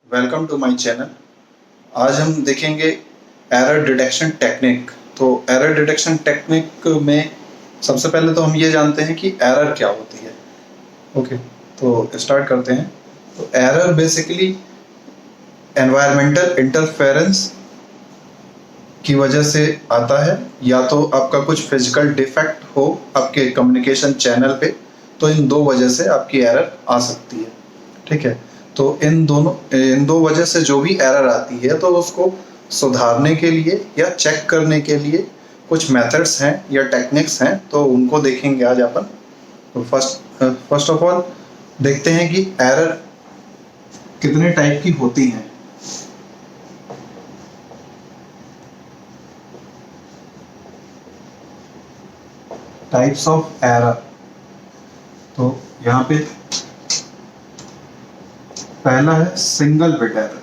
Welcome to my channel. आज हम देखेंगे एरर डिटेक्शन टेक्निक। तो एरर डिटेक्शन टेक्निक में सबसे पहले तो हम ये जानते हैं कि एरर क्या होती है। ओके, तो स्टार्ट करते हैं। तो एरर बेसिकली एनवायरमेंटल इंटरफेरेंस की वजह से आता है, या तो आपका कुछ फिजिकल डिफेक्ट हो आपके कम्युनिकेशन चैनल पे, तो इन दो वजह से आपकी एरर आ सकती है। ठीक है, तो इन दो वजह से जो भी एरर आती है तो उसको सुधारने के लिए या चेक करने के लिए कुछ मेथड्स हैं या टेक्निक्स हैं, तो उनको देखेंगे आज अपन। तो फर्स्ट ऑफ ऑल देखते हैं कि एरर कितने टाइप की होती हैं। Types of error. तो यहाँ पे पहला है सिंगल बिट एरर।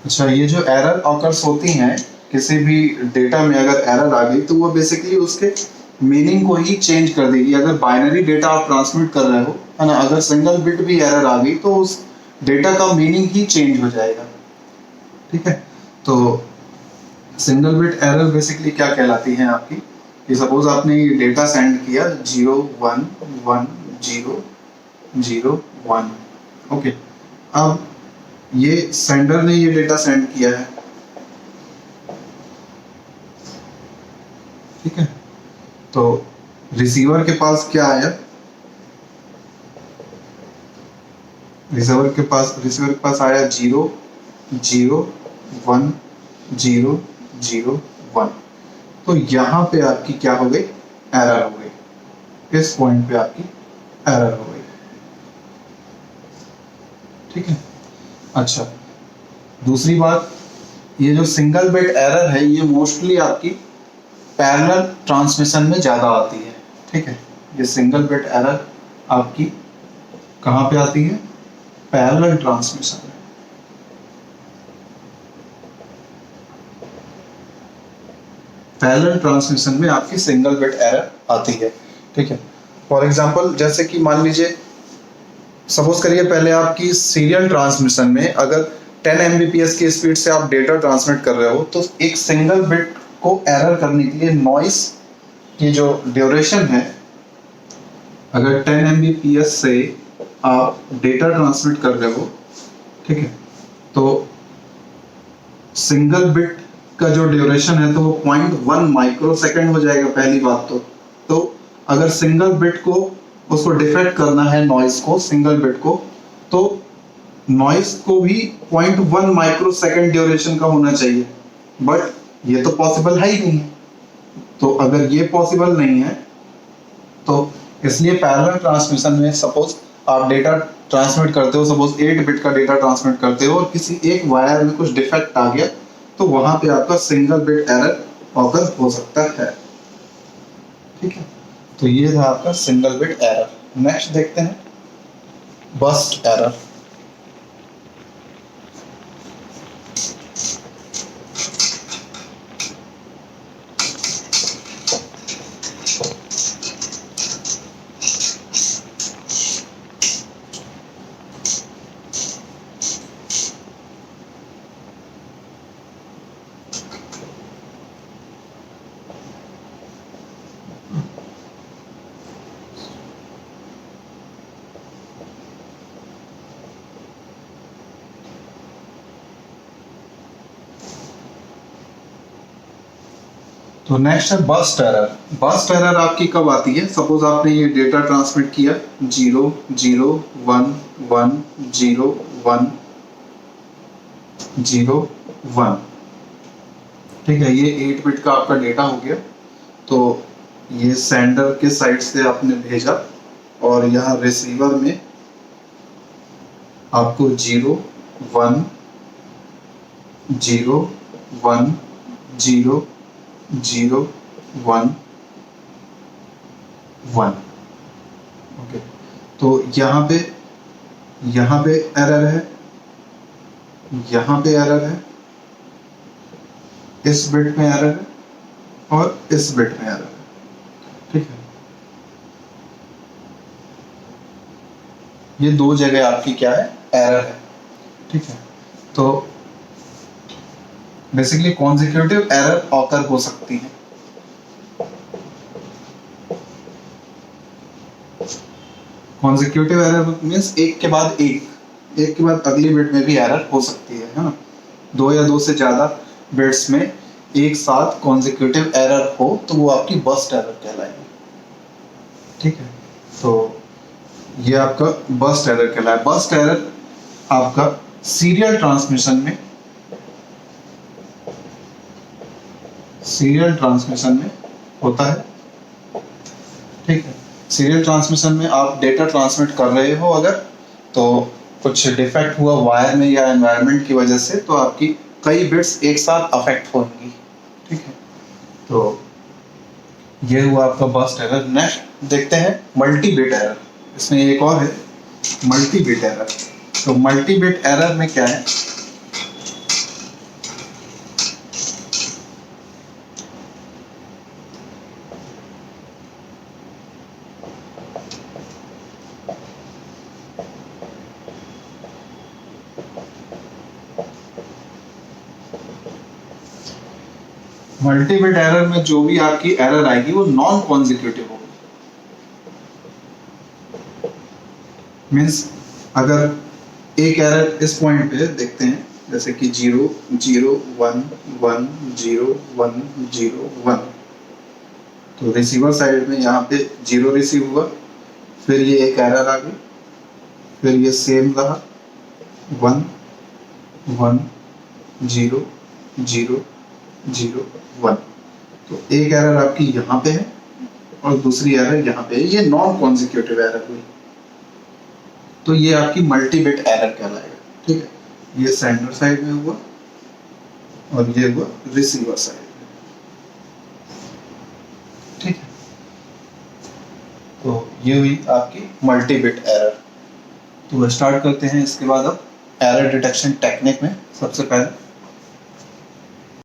अच्छा, ये जो एरर ऑकर्स होती हैं किसी भी डेटा में, अगर एरर आ गई तो वो बेसिकली उसके मीनिंग को ही चेंज कर देगी। अगर बाइनरी डेटा आप ट्रांसमिट कर रहे हो, है ना, अगर सिंगल बिट भी एरर आ गई तो उस डेटा का मीनिंग ही चेंज हो जाएगा। ठीक है, तो सिंगल बिट एरर बेसिकली क्या कहलाती है आपकी, कि सपोज आपने ये डेटा सेंड किया 0 1 1 0 0 1। ओके, अब ये सेंडर ने ये डेटा सेंड किया है। ठीक है, तो रिसीवर के पास क्या आया, रिसीवर के पास आया 0 0 1 0 0 1। तो यहां पे आपकी क्या हो गई, एरर हो गई। इस पॉइंट पे आपकी एरर हो गई। ठीक है, अच्छा, दूसरी बात, ये जो सिंगल बिट एरर है ये मोस्टली आपकी पैरेलल ट्रांसमिशन में ज्यादा आती है। ठीक है, ये सिंगल बिट एरर आपकी कहां पे आती है, पैरेलल ट्रांसमिशन में। पैरेलल ट्रांसमिशन में आपकी सिंगल बिट एरर आती है। ठीक है, फॉर एग्जांपल जैसे कि मान लीजिए, सपोज करिए पहले आपकी सीरियल ट्रांसमिशन में अगर 10 Mbps की स्पीड से आप डेटा ट्रांसमिट कर रहे हो, तो एक सिंगल बिट को एरर करने के लिए नॉइस की जो ड्यूरेशन है, अगर 10 Mbps से आप डेटा ट्रांसमिट कर रहे हो, ठीक है, तो सिंगल बिट का जो ड्यूरेशन है तो वो 0.1 माइक्रो सेकेंड हो जाएगा पहली बात। तो अगर सिंगल बिट को उसको डिफेक्ट करना है नॉइस को, सिंगल बिट को, तो नॉइस को भी 0.1 माइक्रो सेकेंड ड्यूरेशन का होना चाहिए, बट ये तो पॉसिबल है ही नहीं है। तो अगर ये पॉसिबल नहीं है तो इसलिए पैरेलल ट्रांसमिशन में सपोज आप डेटा ट्रांसमिट करते हो, सपोज 8 बिट का डेटा ट्रांसमिट करते हो और किसी एक वायर में कुछ डिफेक्ट आ गया, तो वहां पे आपका सिंगल बिट एरर ऑकर हो सकता है। ठीक है, तो ये था आपका सिंगल बिट एरर। नेक्स्ट देखते हैं बर्स्ट एरर। तो नेक्स्ट है बर्स्ट एरर। बर्स्ट एरर आपकी कब आती है, सपोज आपने ये डेटा ट्रांसमिट किया 0 0 1 1 0 1 0 1। ठीक है, ये 8 बिट का आपका डेटा हो गया। तो ये सेंडर के साइड से आपने भेजा और यहाँ रिसीवर में आपको 0 1 0 1 0 0 1 1। ओके, तो यहाँ पे एरर है, यहाँ पे एरर है, इस बिट में एरर है, और इस बिट में एरर है, ठीक है। ये दो जगह आपकी क्या है, एरर है, ठीक है। तो बेसिकली कॉन्जिक्यूटिव एरर ऑकर हो सकती है। कॉन्जिक्यूटिव एरर मीन्स एक के बाद एक के बाद अगली बिट में भी एरर हो सकती है ना। दो या दो से ज्यादा बिट्स में एक साथ कॉन्जिक्यूटिव एरर हो तो वो आपकी बर्स्ट एरर कहलाएगी, ठीक है। तो ये आपका बर्स्ट एरर कहलाएगा। बर्स्ट एरर आपका सीरियल ट्रांसमिशन में होता है, ठीक है। सीरियल ट्रांसमिशन में आप डेटा ट्रांसमिट कर रहे हो अगर, तो कुछ डिफेक्ट हुआ वायर में या एनवायरनमेंट की वजह से, तो आपकी कई बिट्स एक साथ अफेक्ट होंगी, ठीक है। तो ये हुआ आपका बर्स्ट एरर। नेक्स्ट देखते हैं मल्टी बिट एरर। इसमें एक और है मल्टी बिट एरर। तो मल्टी बिट एरर में क्या है, मल्टी बिट एरर में जो भी आपकी एरर आएगी वो नॉन कॉन्जिक्यूटिव होगी। मीन्स अगर एक एरर इस पॉइंट पे देखते हैं, जैसे कि 0 0 1 1 0 1 0 1, तो रिसीवर साइड में यहाँ पे 0 रिसीव हुआ, फिर ये एक एरर आ गई, फिर ये सेम रहा 1 1 0 0 0 1। तो एक एरर आपकी यहाँ पे है और दूसरी एरर यहाँ पे है, ये नॉन कॉन्जिक्यूटिव एरर हुई, तो ये आपकी मल्टी बिट एरर कहलाएगा, ठीक है। ये सेंडर साइड में हुआ और ये हुआ रिसीवर साइड में, ठीक है। तो ये हुई आपकी मल्टी बिट एरर। तो स्टार्ट करते हैं इसके बाद अब एरर डिटेक्शन टेक्निक में। सबसे पहले